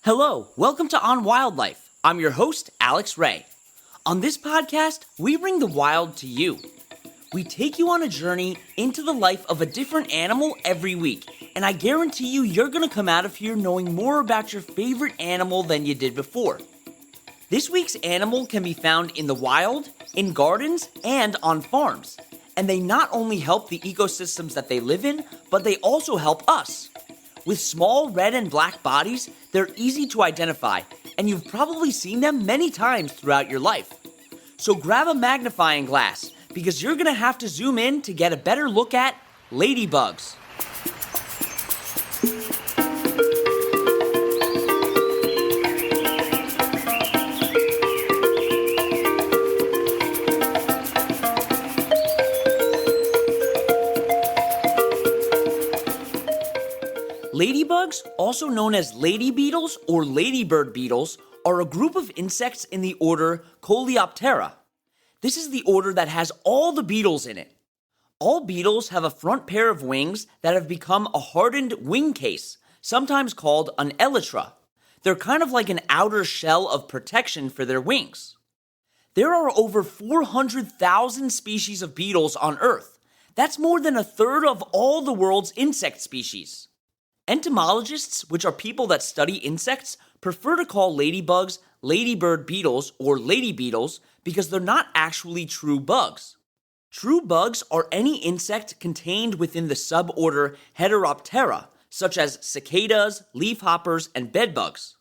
Hello, welcome to On Wildlife. I'm your host, Alex Ray. On this podcast, we bring the wild to you. We take you on a journey into the life of a different animal every week, and I guarantee you're going to come out of here knowing more about your favorite animal than you did before. This week's animal can be found in the wild, in gardens, and on farms. And they not only help the ecosystems that they live in, but they also help us. With small red and black bodies, they're easy to identify, and you've probably seen them many times throughout your life. So grab a magnifying glass, because you're going to have to zoom in to get a better look at ladybugs. Ladybugs, also known as lady beetles or ladybird beetles, are a group of insects in the order Coleoptera. This is the order that has all the beetles in it. All beetles have a front pair of wings that have become a hardened wing case, sometimes called an elytra. They're kind of like an outer shell of protection for their wings. There are over 400,000 species of beetles on Earth. That's more than a third of all the world's insect species. Entomologists, which are people that study insects, prefer to call ladybugs ladybird beetles or lady beetles because they're not actually true bugs. True bugs are any insect contained within the suborder Heteroptera, such as cicadas, leafhoppers, and bedbugs.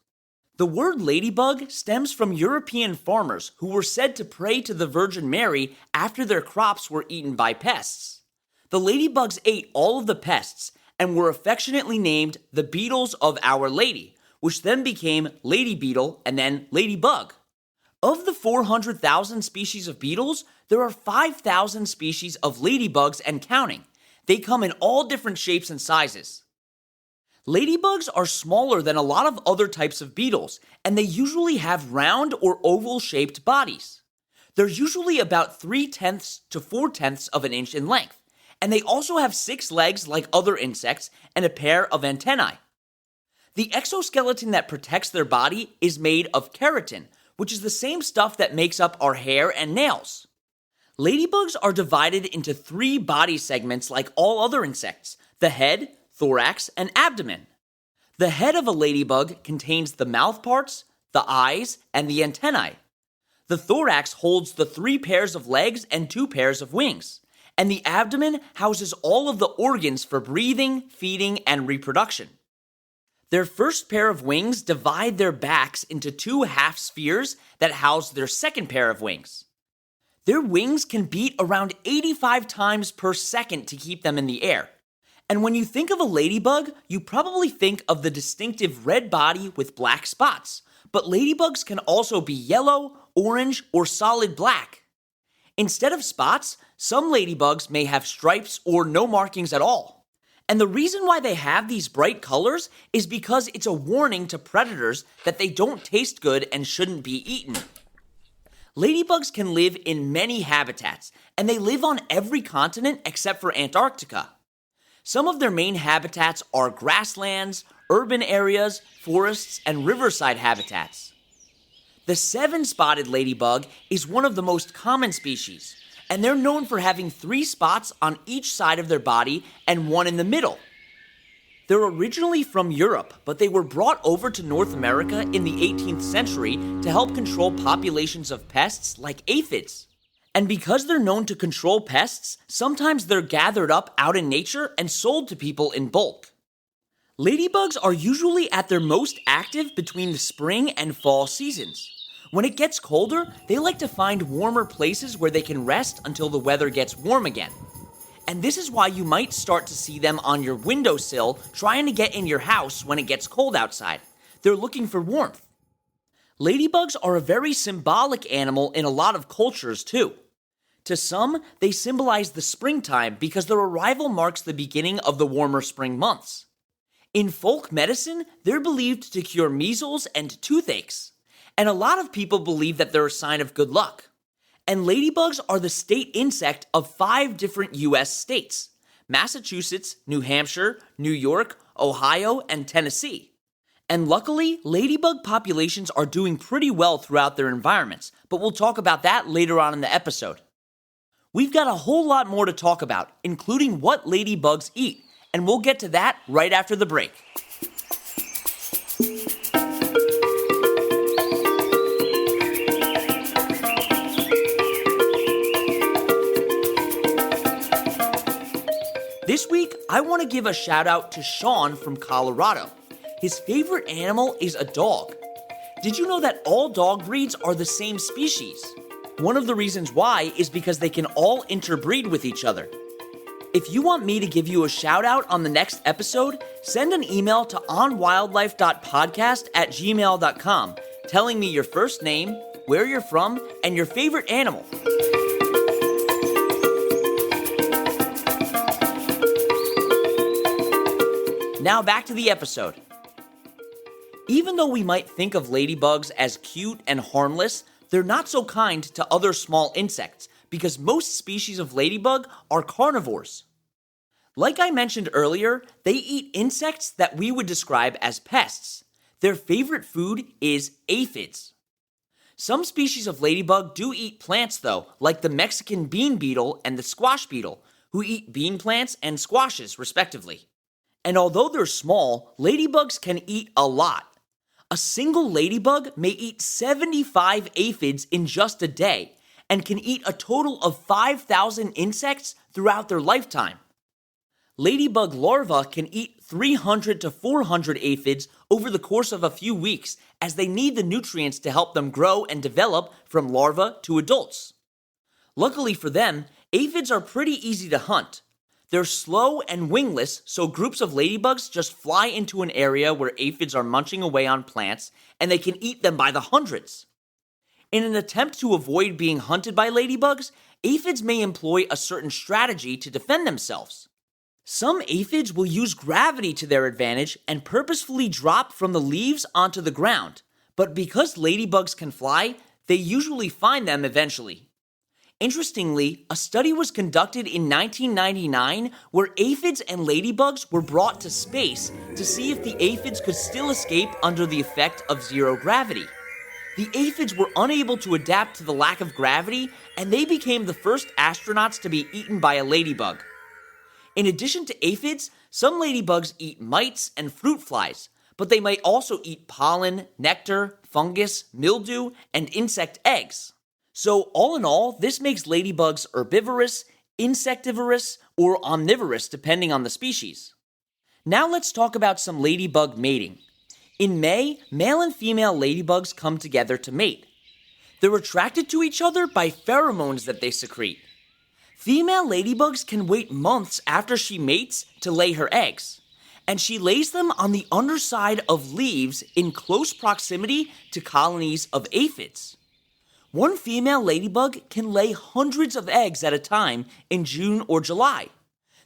The word ladybug stems from European farmers who were said to pray to the Virgin Mary after their crops were eaten by pests. The ladybugs ate all of the pests and were affectionately named the beetles of Our Lady, which then became lady beetle and then ladybug. Of the 400,000 species of beetles, there are 5,000 species of ladybugs and counting. They come in all different shapes and sizes. Ladybugs are smaller than a lot of other types of beetles, and they usually have round or oval-shaped bodies. They're usually about 3/10 to 4/10 of an inch in length. And they also have 6 legs like other insects and a pair of antennae. The exoskeleton that protects their body is made of keratin, which is the same stuff that makes up our hair and nails. Ladybugs are divided into 3 body segments like all other insects: the head, thorax, and abdomen. The head of a ladybug contains the mouth parts, the eyes, and the antennae. The thorax holds the 3 pairs of legs and 2 pairs of wings. And the abdomen houses all of the organs for breathing, feeding, and reproduction. Their first pair of wings divide their backs into 2 half spheres that house their second pair of wings. Their wings can beat around 85 times per second to keep them in the air. And when you think of a ladybug, you probably think of the distinctive red body with black spots. But ladybugs can also be yellow, orange, or solid black. Instead of spots, some ladybugs may have stripes or no markings at all. And the reason why they have these bright colors is because it's a warning to predators that they don't taste good and shouldn't be eaten. Ladybugs can live in many habitats, and they live on every continent except for Antarctica. Some of their main habitats are grasslands, urban areas, forests, and riverside habitats. The 7-spotted ladybug is one of the most common species, and they're known for having 3 spots on each side of their body and 1 in the middle. They're originally from Europe, but they were brought over to North America in the 18th century to help control populations of pests like aphids. And because they're known to control pests, sometimes they're gathered up out in nature and sold to people in bulk. Ladybugs are usually at their most active between the spring and fall seasons. When it gets colder, they like to find warmer places where they can rest until the weather gets warm again. And this is why you might start to see them on your windowsill trying to get in your house when it gets cold outside. They're looking for warmth. Ladybugs are a very symbolic animal in a lot of cultures too. To some, they symbolize the springtime because their arrival marks the beginning of the warmer spring months. In folk medicine, they're believed to cure measles and toothaches. And a lot of people believe that they're a sign of good luck. And ladybugs are the state insect of 5 different U.S. states: Massachusetts, New Hampshire, New York, Ohio, and Tennessee. And luckily, ladybug populations are doing pretty well throughout their environments, but we'll talk about that later on in the episode. We've got a whole lot more to talk about, including what ladybugs eat, and we'll get to that right after the break. This week, I want to give a shout out to Sean from Colorado. His favorite animal is a dog. Did you know that all dog breeds are the same species? One of the reasons why is because they can all interbreed with each other. If you want me to give you a shout out on the next episode, send an email to onwildlife.podcast@gmail.com telling me your first name, where you're from, and your favorite animal. Now back to the episode. Even though we might think of ladybugs as cute and harmless, they're not so kind to other small insects because most species of ladybug are carnivores. Like I mentioned earlier, they eat insects that we would describe as pests. Their favorite food is aphids. Some species of ladybug do eat plants though, like the Mexican bean beetle and the squash beetle, who eat bean plants and squashes respectively. And although they're small, ladybugs can eat a lot. A single ladybug may eat 75 aphids in just a day and can eat a total of 5,000 insects throughout their lifetime. Ladybug larvae can eat 300 to 400 aphids over the course of a few weeks as they need the nutrients to help them grow and develop from larvae to adults. Luckily for them, aphids are pretty easy to hunt. They're slow and wingless, so groups of ladybugs just fly into an area where aphids are munching away on plants, and they can eat them by the hundreds. In an attempt to avoid being hunted by ladybugs, aphids may employ a certain strategy to defend themselves. Some aphids will use gravity to their advantage and purposefully drop from the leaves onto the ground, but because ladybugs can fly, they usually find them eventually. Interestingly, a study was conducted in 1999 where aphids and ladybugs were brought to space to see if the aphids could still escape under the effect of zero gravity. The aphids were unable to adapt to the lack of gravity, and they became the first astronauts to be eaten by a ladybug. In addition to aphids, some ladybugs eat mites and fruit flies, but they might also eat pollen, nectar, fungus, mildew, and insect eggs. So all in all, this makes ladybugs herbivorous, insectivorous, or omnivorous depending on the species. Now let's talk about some ladybug mating. In May, male and female ladybugs come together to mate. They're attracted to each other by pheromones that they secrete. Female ladybugs can wait months after she mates to lay her eggs, and she lays them on the underside of leaves in close proximity to colonies of aphids. One female ladybug can lay hundreds of eggs at a time in June or July.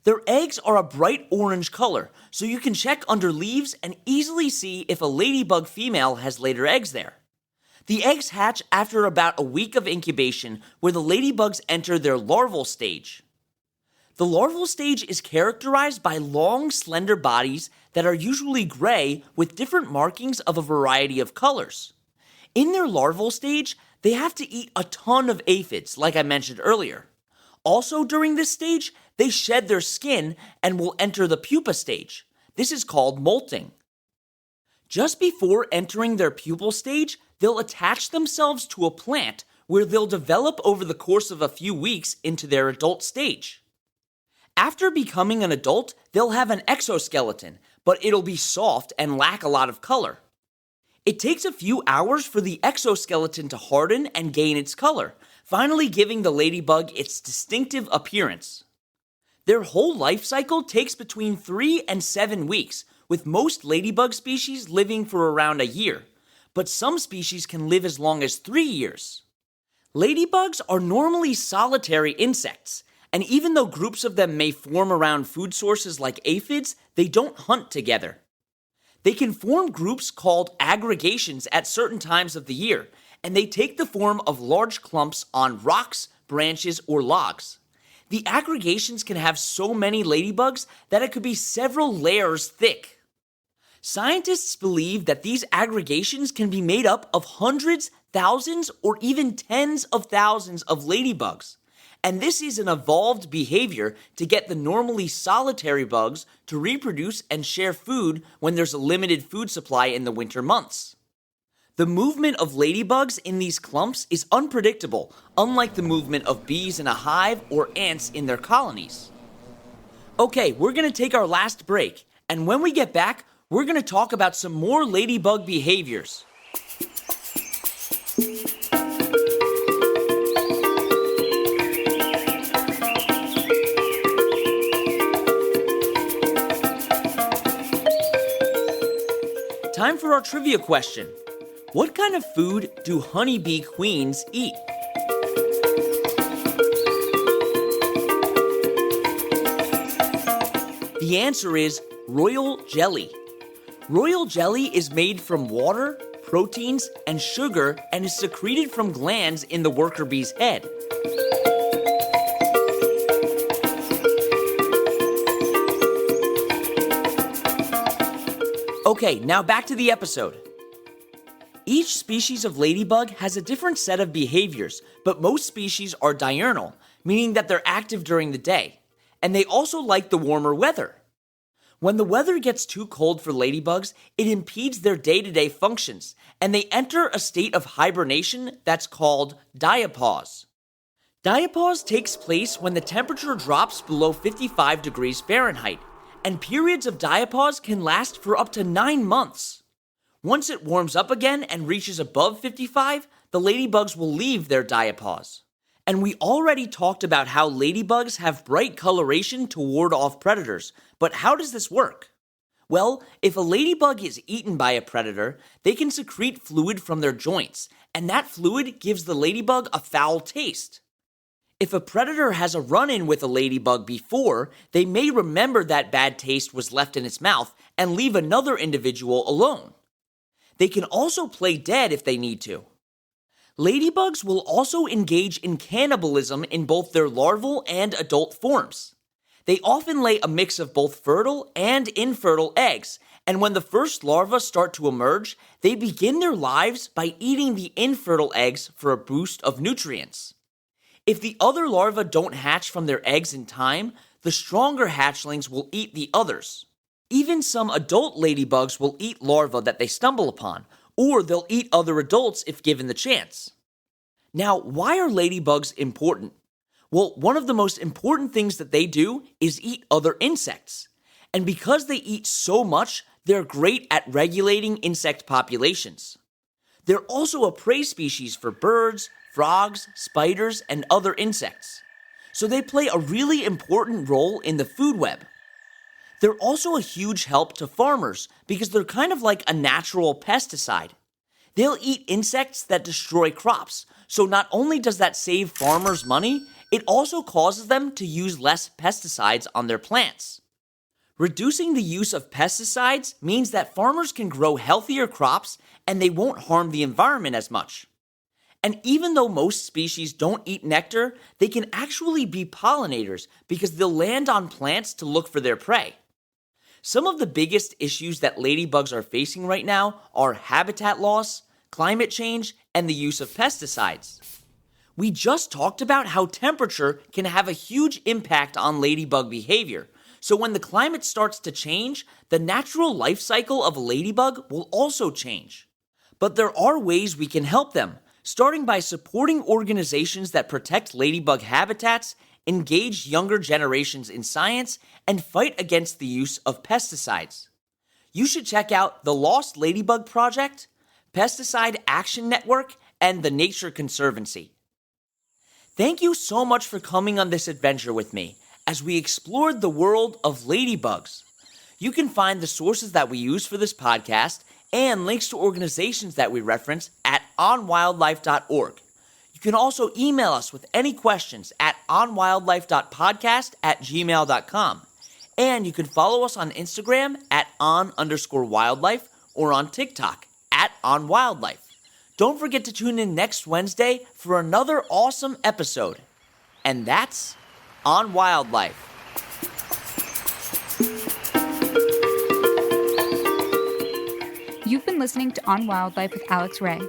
Their eggs are a bright orange color, so you can check under leaves and easily see if a ladybug female has laid her eggs there. The eggs hatch after about a week of incubation, where the ladybugs enter their larval stage. The larval stage is characterized by long, slender bodies that are usually gray with different markings of a variety of colors. In their larval stage, they have to eat a ton of aphids, like I mentioned earlier. Also during this stage, they shed their skin and will enter the pupa stage. This is called molting. Just before entering their pupal stage, they'll attach themselves to a plant where they'll develop over the course of a few weeks into their adult stage. After becoming an adult, they'll have an exoskeleton, but it'll be soft and lack a lot of color. It takes a few hours for the exoskeleton to harden and gain its color, finally giving the ladybug its distinctive appearance. Their whole life cycle takes between 3 and 7 weeks, with most ladybug species living for around a year, but some species can live as long as 3 years. Ladybugs are normally solitary insects, and even though groups of them may form around food sources like aphids, they don't hunt together. They can form groups called aggregations at certain times of the year, and they take the form of large clumps on rocks, branches, or logs. The aggregations can have so many ladybugs that it could be several layers thick. Scientists believe that these aggregations can be made up of hundreds, thousands, or even tens of thousands of ladybugs. And this is an evolved behavior to get the normally solitary bugs to reproduce and share food when there's a limited food supply in the winter months. The movement of ladybugs in these clumps is unpredictable, unlike the movement of bees in a hive or ants in their colonies. Okay, we're going to take our last break, and when we get back, we're going to talk about some more ladybug behaviors. Time for our trivia question. What kind of food do honeybee queens eat? The answer is royal jelly. Royal jelly is made from water, proteins, and sugar and is secreted from glands in the worker bee's head. Okay, now back to the episode. Each species of ladybug has a different set of behaviors, but most species are diurnal, meaning that they're active during the day, and they also like the warmer weather. When the weather gets too cold for ladybugs, it impedes their day-to-day functions, and they enter a state of hibernation that's called diapause. Diapause takes place when the temperature drops below 55 degrees Fahrenheit, and periods of diapause can last for up to 9 months. Once it warms up again and reaches above 55, the ladybugs will leave their diapause. And we already talked about how ladybugs have bright coloration to ward off predators, but how does this work? Well, if a ladybug is eaten by a predator, they can secrete fluid from their joints, and that fluid gives the ladybug a foul taste. If a predator has a run-in with a ladybug before, they may remember that bad taste was left in its mouth and leave another individual alone. They can also play dead if they need to. Ladybugs will also engage in cannibalism in both their larval and adult forms. They often lay a mix of both fertile and infertile eggs, and when the first larvae start to emerge, they begin their lives by eating the infertile eggs for a boost of nutrients. If the other larvae don't hatch from their eggs in time, the stronger hatchlings will eat the others. Even some adult ladybugs will eat larvae that they stumble upon, or they'll eat other adults if given the chance. Now, why are ladybugs important? Well, one of the most important things that they do is eat other insects. And because they eat so much, they're great at regulating insect populations. They're also a prey species for birds, frogs, spiders, and other insects. So they play a really important role in the food web. They're also a huge help to farmers because they're kind of like a natural pesticide. They'll eat insects that destroy crops, so not only does that save farmers money, it also causes them to use less pesticides on their plants. Reducing the use of pesticides means that farmers can grow healthier crops and they won't harm the environment as much. And even though most species don't eat nectar, they can actually be pollinators because they'll land on plants to look for their prey. Some of the biggest issues that ladybugs are facing right now are habitat loss, climate change, and the use of pesticides. We just talked about how temperature can have a huge impact on ladybug behavior. So when the climate starts to change, the natural life cycle of a ladybug will also change. But there are ways we can help them, starting by supporting organizations that protect ladybug habitats, engage younger generations in science, and fight against the use of pesticides. You should check out the Lost Ladybug Project, Pesticide Action Network, and the Nature Conservancy. Thank you so much for coming on this adventure with me as we explored the world of ladybugs. You can find the sources that we use for this podcast and links to organizations that we reference at onwildlife.org. You can also email us with any questions at onwildlife.podcast@gmail.com. And you can follow us on Instagram at on_wildlife or on TikTok at onwildlife. Don't forget to tune in next Wednesday for another awesome episode. And that's On Wildlife. You've been listening to On Wildlife with Alex Ray.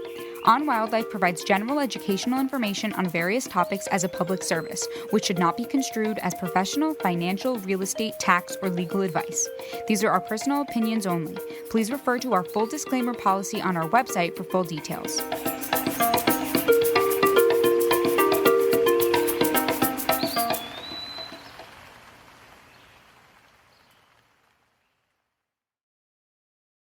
On Wildlife provides general educational information on various topics as a public service, which should not be construed as professional, financial, real estate, tax, or legal advice. These are our personal opinions only. Please refer to our full disclaimer policy on our website for full details.